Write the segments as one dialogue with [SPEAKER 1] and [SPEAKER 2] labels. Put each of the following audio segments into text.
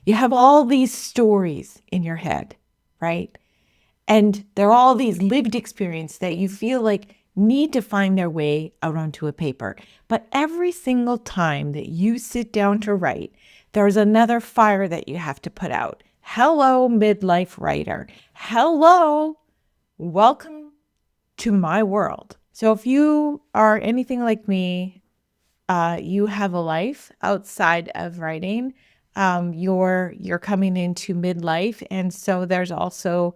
[SPEAKER 1] You have all these stories in your head, right? And they're all these lived experience that you feel like need to find their way out onto a paper. But every single time that you sit down to write, there's another fire that you have to put out. Hello, midlife writer. Hello, welcome to my world. So if you are anything like me, you have a life outside of writing. You're coming into midlife, and so there's also,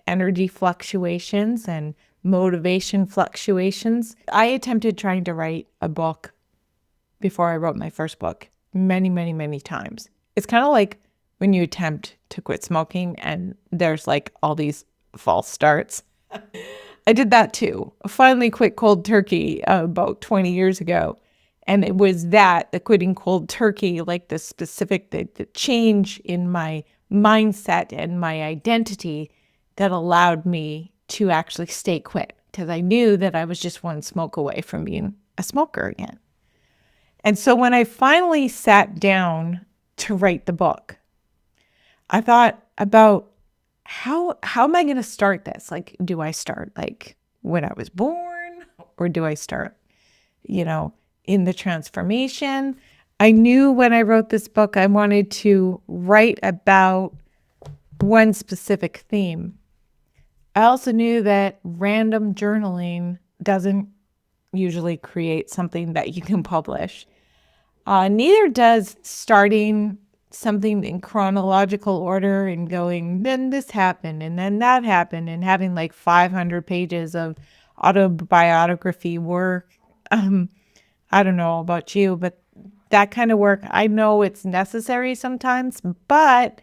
[SPEAKER 1] energy fluctuations and motivation fluctuations. I attempted trying to write a book before I wrote my first book many, many, many times. It's kind of like when you attempt to quit smoking and there's like all these false starts. I did that too. I finally quit cold turkey about 20 years ago. And it was the quitting cold turkey, like the change in my mindset and my identity that allowed me to actually stay quit, because I knew that I was just one smoke away from being a smoker again. And so when I finally sat down to write the book, I thought about how am I going to start this? Like, do I start like when I was born, or do I start, in the transformation? I knew when I wrote this book, I wanted to write about one specific theme. I also knew that random journaling doesn't usually create something that you can publish. Neither does starting something in chronological order and going, then this happened and then that happened, and having like 500 pages of autobiography work. I don't know about you, but that kind of work, I know it's necessary sometimes, but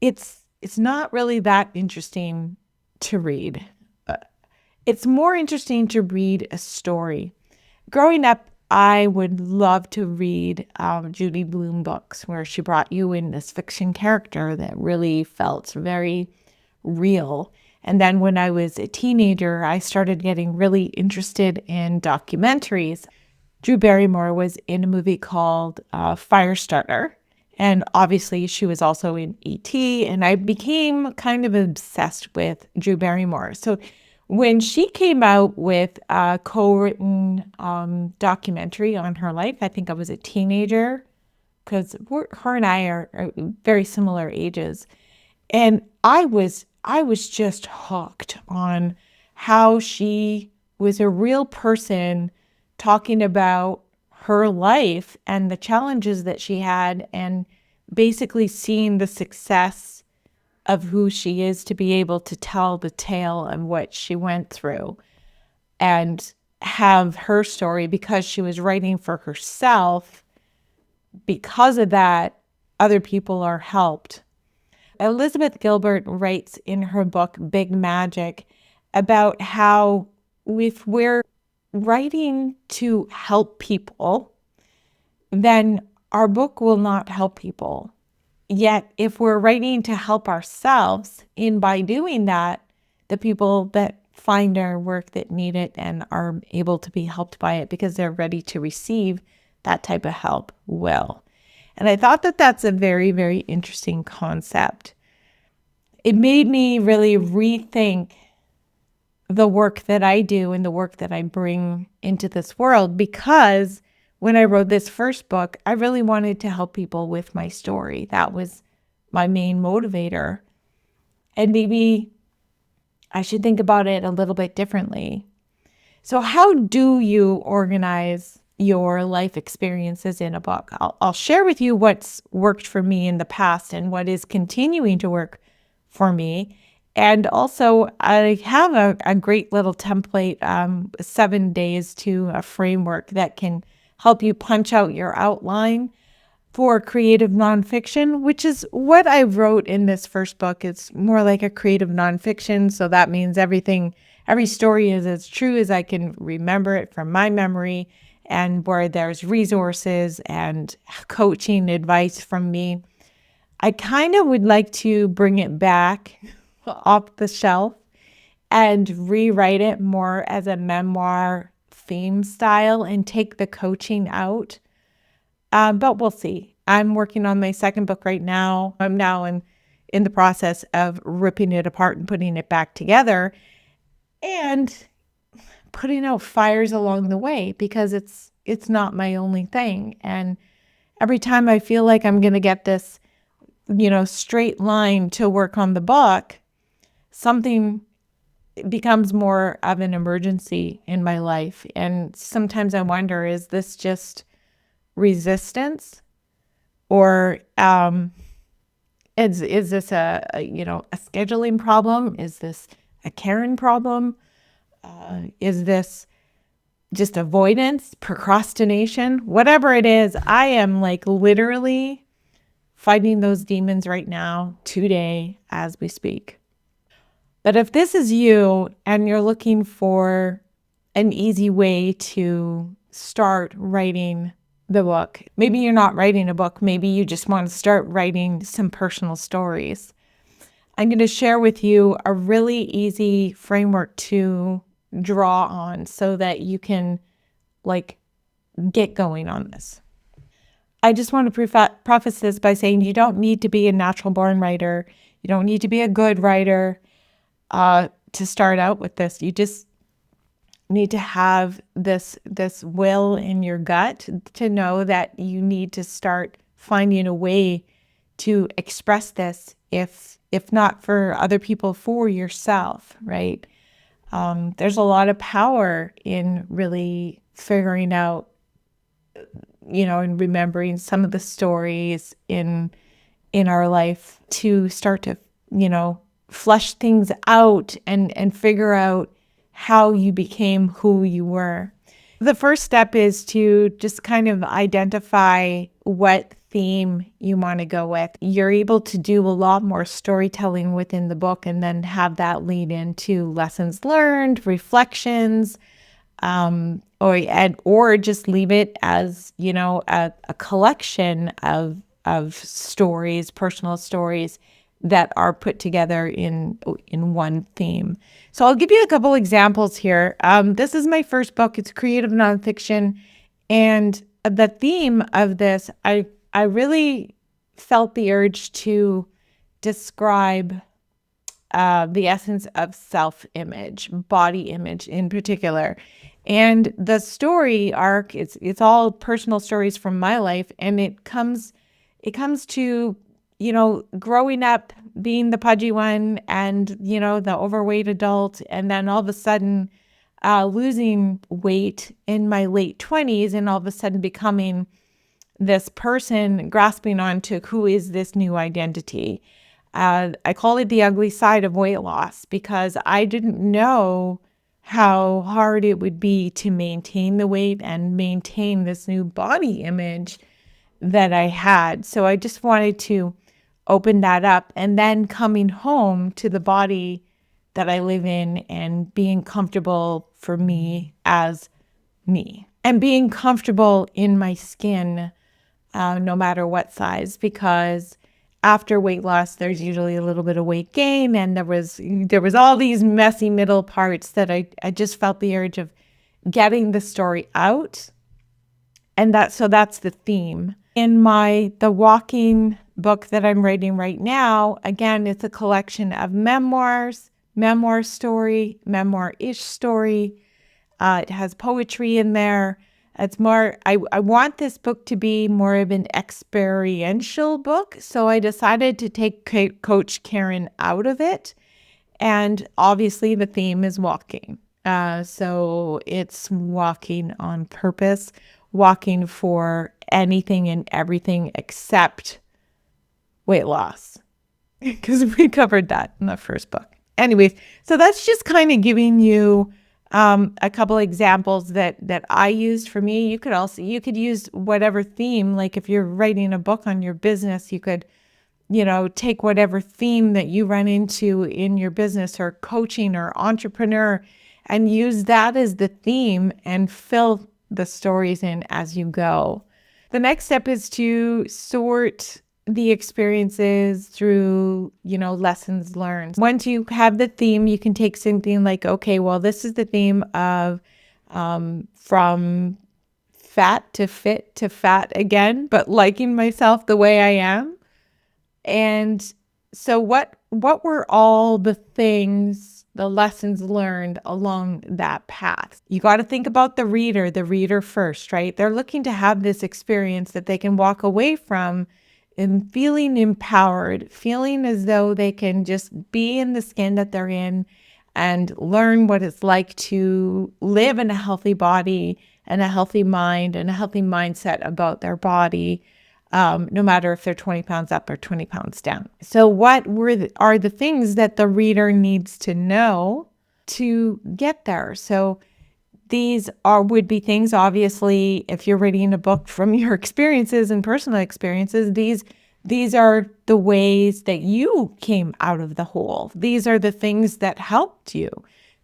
[SPEAKER 1] it's not really that interesting to read. It's more interesting to read a story. Growing up, I would love to read Judy Blume books where she brought you in this fiction character that really felt very real. And then when I was a teenager, I started getting really interested in documentaries. Drew Barrymore was in a movie called Firestarter. And obviously she was also in E.T. And I became kind of obsessed with Drew Barrymore. So when she came out with a co-written documentary on her life, I think I was a teenager, because her and I are very similar ages. And I was just hooked on how she was a real person talking about her life and the challenges that she had, and basically seeing the success of who she is to be able to tell the tale of what she went through and have her story, because she was writing for herself. Because of that, other people are helped. Elizabeth Gilbert writes in her book, Big Magic, about how if we're writing to help people, then our book will not help people. Yet, if we're writing to help ourselves, in by doing that, the people that find our work that need it and are able to be helped by it because they're ready to receive that type of help will. And I thought that that's a very, very interesting concept. It made me really rethink the work that I do and the work that I bring into this world, because when I wrote this first book, I really wanted to help people with my story. That was my main motivator. And maybe I should think about it a little bit differently. So how do you organize your life experiences in a book? I'll share with you what's worked for me in the past and what is continuing to work for me. And also, I have a great little template, 7 days to a framework that can help you punch out your outline for creative nonfiction, which is what I wrote in this first book. It's more like a creative nonfiction. So that means every story is as true as I can remember it from my memory, and where there's resources and coaching advice from me. I kind of would like to bring it back off the shelf and rewrite it more as a memoir theme style and take the coaching out. But we'll see. I'm working on my second book right now. I'm now in the process of ripping it apart and putting it back together and putting out fires along the way, because it's not my only thing. And every time I feel like I'm going to get this, straight line to work on the book, something becomes more of an emergency in my life. And sometimes I wonder, is this just resistance, or is this a scheduling problem? Is this a Karen problem? Is this just avoidance, procrastination? Whatever it is, I am like literally fighting those demons right now, today, as we speak. But if this is you and you're looking for an easy way to start writing the book, maybe you're not writing a book, maybe you just want to start writing some personal stories, I'm going to share with you a really easy framework to draw on so that you can get going on this. I just want to preface this by saying you don't need to be a natural born writer. You don't need to be a good writer to start out with this. You just need to have this will in your gut to know that you need to start finding a way to express this, if not for other people, for yourself, right? There's a lot of power in really figuring out, and remembering some of the stories in our life to start to, flush things out and figure out how you became who you were. The first step is to just kind of identify what theme you want to go with. You're able to do a lot more storytelling within the book and then have that lead into lessons learned, reflections, or just leave it as, a collection of stories, personal stories that are put together in one theme. So I'll give you a couple examples here. This is my first book. It's creative nonfiction. And the theme of this, I really felt the urge to describe the essence of self-image, body image in particular. And the story arc, it's all personal stories from my life. And it comes to, growing up, being the pudgy one and, the overweight adult. And then all of a sudden losing weight in my late 20s and all of a sudden becoming this person grasping onto who is this new identity. I call it the ugly side of weight loss, because I didn't know how hard it would be to maintain the weight and maintain this new body image that I had. So I just wanted to open that up, and then coming home to the body that I live in and being comfortable for me as me, and being comfortable in my skin, no matter what size, because after weight loss, there's usually a little bit of weight gain, and there was all these messy middle parts that I just felt the urge of getting the story out. And that's the theme. In the walking book that I'm writing right now, again, it's a collection of memoirs, memoir story, memoir-ish story. It has poetry in there. It's more, I want this book to be more of an experiential book. So I decided to take Coach Karen out of it. And obviously the theme is walking. So it's walking on purpose, walking for anything and everything except weight loss, because we covered that in the first book. Anyways, so that's just kind of giving you a couple examples that I used for me. You could use whatever theme, like if you're writing a book on your business, you could, take whatever theme that you run into in your business or coaching or entrepreneur and use that as the theme and fill the stories in as you go. The next step is to sort the experiences through, lessons learned. Once you have the theme, you can take something like, okay, well, this is the theme of from fat to fit to fat again, but liking myself the way I am. And so what were all the things, the lessons learned along that path? You got to think about the reader first, right? They're looking to have this experience that they can walk away from and feeling empowered, feeling as though they can just be in the skin that they're in and learn what it's like to live in a healthy body and a healthy mind and a healthy mindset about their body, no matter if they're 20 pounds up or 20 pounds down. So what are the things that the reader needs to know to get there? So these would be things, obviously, if you're reading a book from your experiences and personal experiences, these are the ways that you came out of the hole. These are the things that helped you.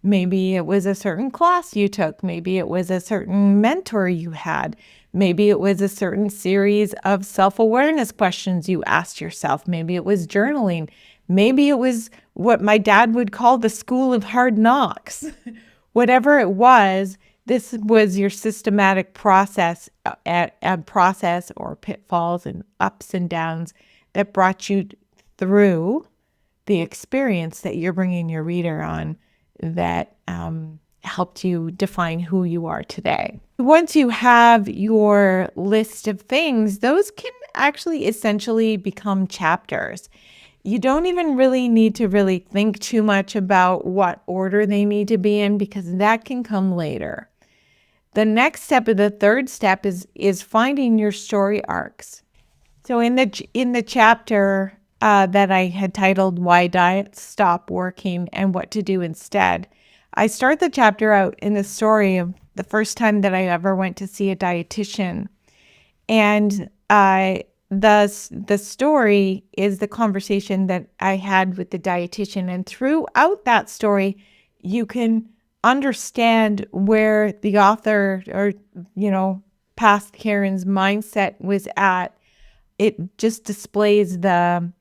[SPEAKER 1] Maybe it was a certain class you took. Maybe it was a certain mentor you had. Maybe it was a certain series of self-awareness questions you asked yourself. Maybe it was journaling. Maybe it was what my dad would call the school of hard knocks. Whatever it was, this was your systematic process or pitfalls and ups and downs that brought you through the experience that you're bringing your reader on that helped you define who you are today. Once you have your list of things, those can actually essentially become chapters. You don't even really need to really think too much about what order they need to be in, because that can come later. The next step, or the third step, is finding your story arcs. So in the chapter that I had titled "Why Diets Stop Working and What to Do Instead," I start the chapter out in the story of the first time that I ever went to see a dietitian, and the story is the conversation that I had with the dietitian. And throughout that story, you can understand where the author, or, past Karen's mindset was at. It just displays the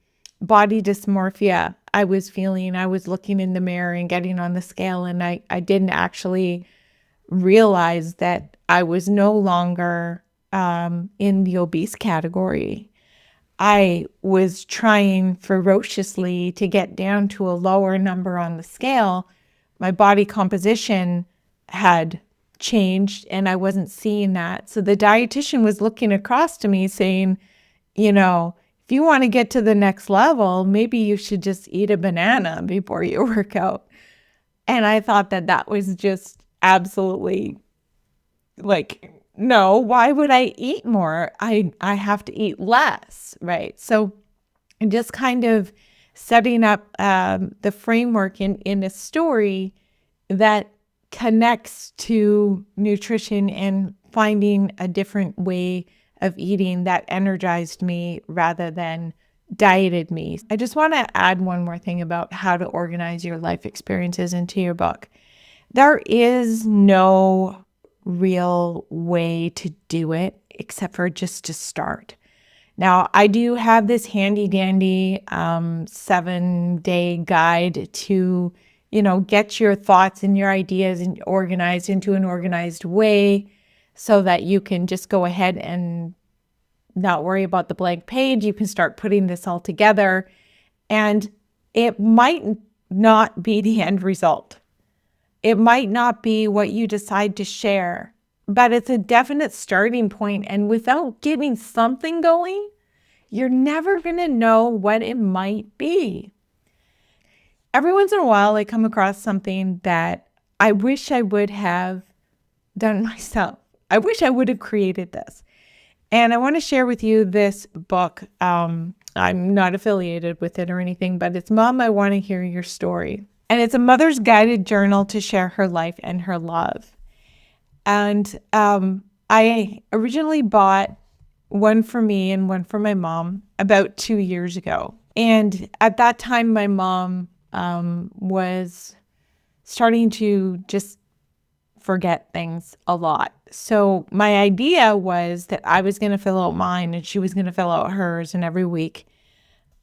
[SPEAKER 1] body dysmorphia I was feeling. I was looking in the mirror and getting on the scale, and I didn't actually realize that I was no longer in the obese category. I was trying ferociously to get down to a lower number on the scale. My body composition had changed and I wasn't seeing that. So the dietitian was looking across to me saying, if you want to get to the next level, maybe you should just eat a banana before you work out. And I thought that was just absolutely no, why would I eat more? I have to eat less, right? So just kind of setting up the framework in a story that connects to nutrition and finding a different way of eating that energized me rather than dieted me. I just want to add one more thing about how to organize your life experiences into your book. There is no real way to do it except for just to start. Now, I do have this handy dandy 7-day guide to, get your thoughts and your ideas organized into an organized way so that you can just go ahead and not worry about the blank page. You can start putting this all together, and it might not be the end result. It might not be what you decide to share, but it's a definite starting point. And without getting something going, you're never going to know what it might be. Every once in a while, I come across something that I wish I would have done myself. I wish I would have created this. And I want to share with you this book. I'm not affiliated with it or anything, but it's Mom, I Want to Hear Your Story. And it's a mother's guided journal to share her life and her love. And I originally bought one for me and one for my mom about 2 years ago. And at that time, my mom was starting to just forget things a lot. So my idea was that I was going to fill out mine and she was going to fill out hers. And every week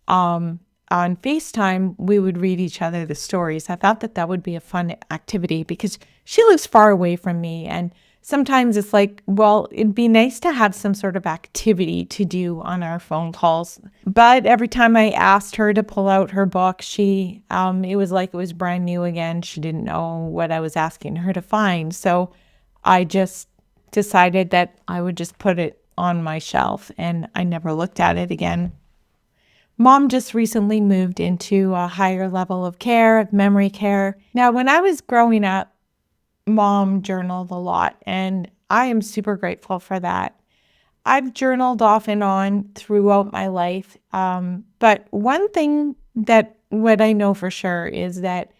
[SPEAKER 1] on FaceTime, we would read each other the stories. I thought that would be a fun activity because she lives far away from me. And sometimes it's like, well, it'd be nice to have some sort of activity to do on our phone calls. But every time I asked her to pull out her book, it was like it was brand new again. She didn't know what I was asking her to find. So I just decided that I would just put it on my shelf, and I never looked at it again. Mom just recently moved into a higher level of care, of memory care. Now, when I was growing up, Mom journaled a lot, and I am super grateful for that. I've journaled off and on throughout my life. But one thing that what I know for sure is that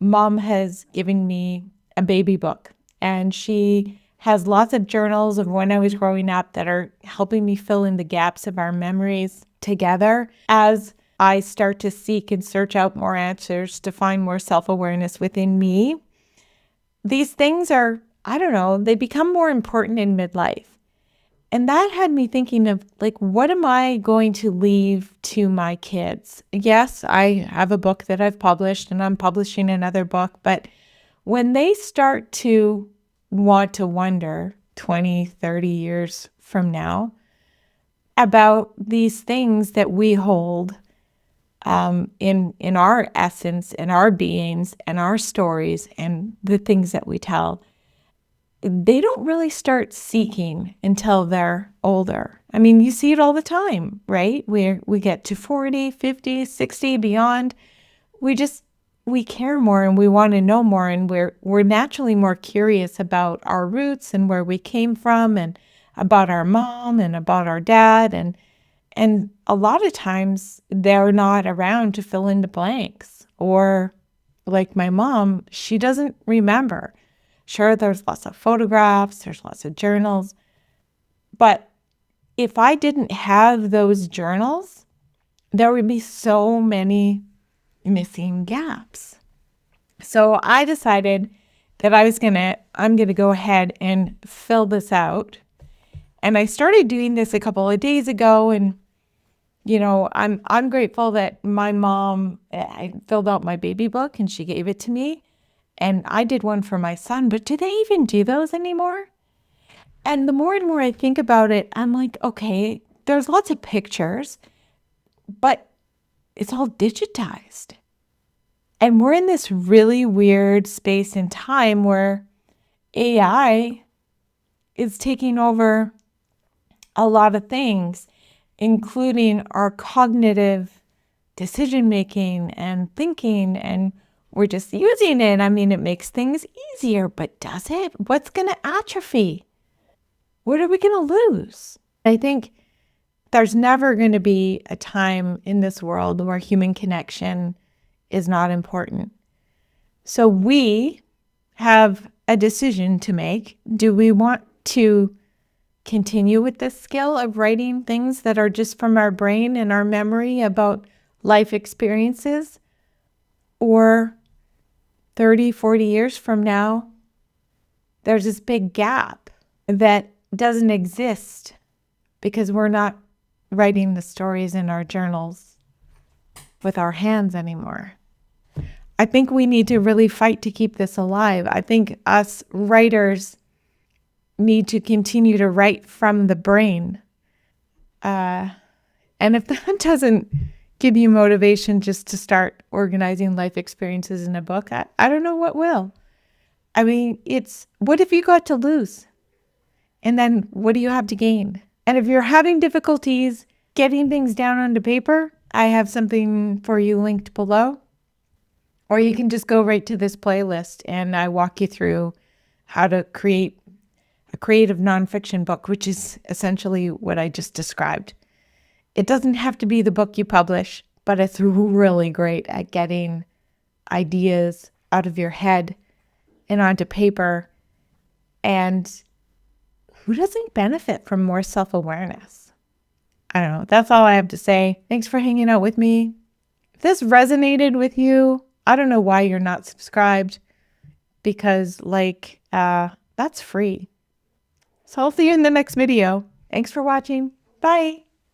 [SPEAKER 1] Mom has given me a baby book, and she has lots of journals of when I was growing up that are helping me fill in the gaps of our memories together as I start to seek and search out more answers to find more self-awareness within me. These things are, I don't know, they become more important in midlife. And that had me thinking of, like, what am I going to leave to my kids? Yes, I have a book that I've published, and I'm publishing another book. But when they start to want to wonder 20, 30 years from now about these things that we hold in our essence and our beings and our stories and the things that we tell, they don't really start seeking until they're older. I mean, you see it all the time, right? We get to 40, 50, 60, beyond. We care more and we want to know more, and we're naturally more curious about our roots and where we came from, and about our mom and about our dad, and a lot of times they're not around to fill in the blanks. Or like my mom, she doesn't remember. Sure, there's lots of photographs, there's lots of journals, but if I didn't have those journals, there would be so many missing gaps. So I decided that I'm gonna go ahead and fill this out. And I started doing this a couple of days ago, and I'm grateful that my mom, I filled out my baby book and she gave it to me. And I did one for my son, but do they even do those anymore? And the more and more I think about it, I'm like, okay, there's lots of pictures, but it's all digitized. And we're in this really weird space and time where AI is taking over a lot of things, including our cognitive decision-making and thinking, and we're just using it. I mean, it makes things easier, but does it? What's going to atrophy? What are we going to lose? I think there's never going to be a time in this world where human connection is not important. So we have a decision to make. Do we want to continue with this skill of writing things that are just from our brain and our memory about life experiences? Or 30, 40 years from now, there's this big gap that doesn't exist because we're not writing the stories in our journals with our hands anymore. I think we need to really fight to keep this alive. I think us writers need to continue to write from the brain. And if that doesn't give you motivation just to start organizing life experiences in a book, I don't know what will. I mean, what if you got to lose? And then what do you have to gain? And if you're having difficulties getting things down onto paper, I have something for you linked below. Or you can just go right to this playlist and I walk you through how to create a creative nonfiction book, which is essentially what I just described. It doesn't have to be the book you publish, but it's really great at getting ideas out of your head and onto paper. And who doesn't benefit from more self-awareness? I don't know. That's all I have to say. Thanks for hanging out with me. If this resonated with you, I don't know why you're not subscribed, because that's free. So I'll see you in the next video. Thanks for watching. Bye.